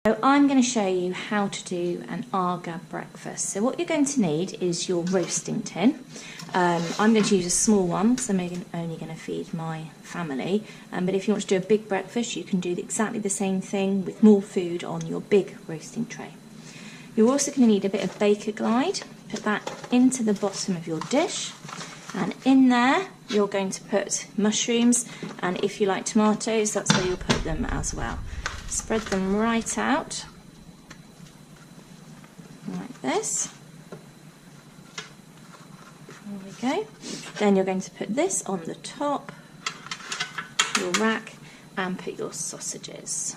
So I'm going to show you how to do an Aga breakfast. So what you're going to need is your roasting tin. I'm going to use a small one because I'm only going to feed my family. But if you want to do a big breakfast, you can do exactly the same thing with more food on your big roasting tray. You're also going to need a bit of Baker Glide. Put that into the bottom of your dish. And in there, you're going to put mushrooms. And if you like tomatoes, that's where you'll put them as well. Spread them right out, like this. There we go. Then you're going to put this on the top, your rack, and put your sausages.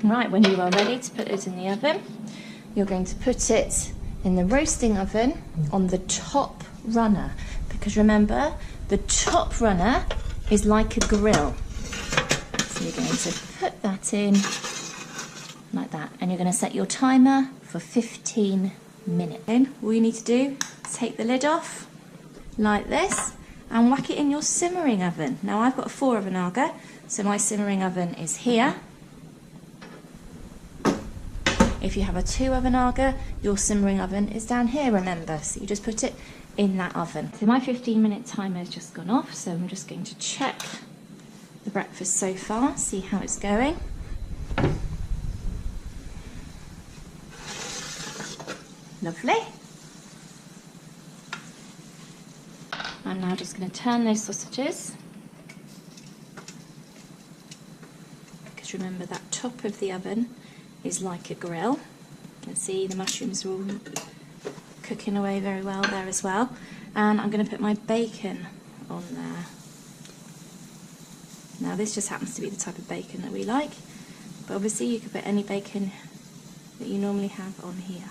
Right, when you are ready to put it in the oven, you're going to put it in the roasting oven on the top runner, because remember, the top runner is like a grill. So you're going to put that in like that, and you're going to set your timer for 15 minutes. Then all you need to do is take the lid off like this and whack it in your simmering oven. Now I've got a 4-oven Aga, so my simmering oven is here. If you have a 2-oven Aga, your simmering oven is down here, remember, so you just put it in that oven. So my 15-minute timer has just gone off, so I'm just going to check the breakfast so far, see how it's going. Lovely. I'm now just going to turn those sausages, because remember that top of the oven is like a grill. You can see the mushrooms are all cooking away very well there as well. And I'm going to put my bacon on there. Now this just happens to be the type of bacon that we like, but obviously you could put any bacon that you normally have on here.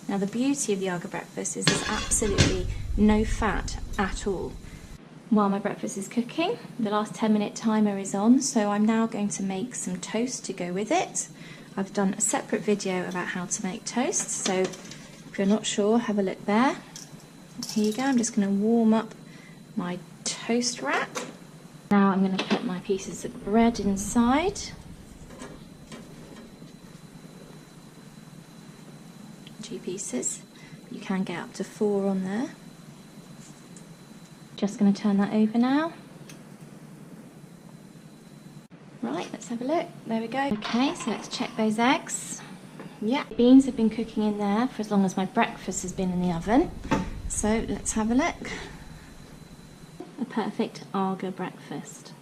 Now the beauty of the Aga breakfast is there's absolutely no fat at all. While my breakfast is cooking, the last 10-minute timer is on, so I'm now going to make some toast to go with it. I've done a separate video about how to make toast, so if you're not sure, have a look there. Here you go, I'm just going to warm up my toast rack. Now I'm going to put my pieces of bread inside. 2 pieces. You can get up to 4 on there. Just going to turn that over now. Right, let's have a look. There we go. Okay, so let's check those eggs. Yeah, beans have been cooking in there for as long as my breakfast has been in the oven. So let's have a look. A perfect Aga breakfast.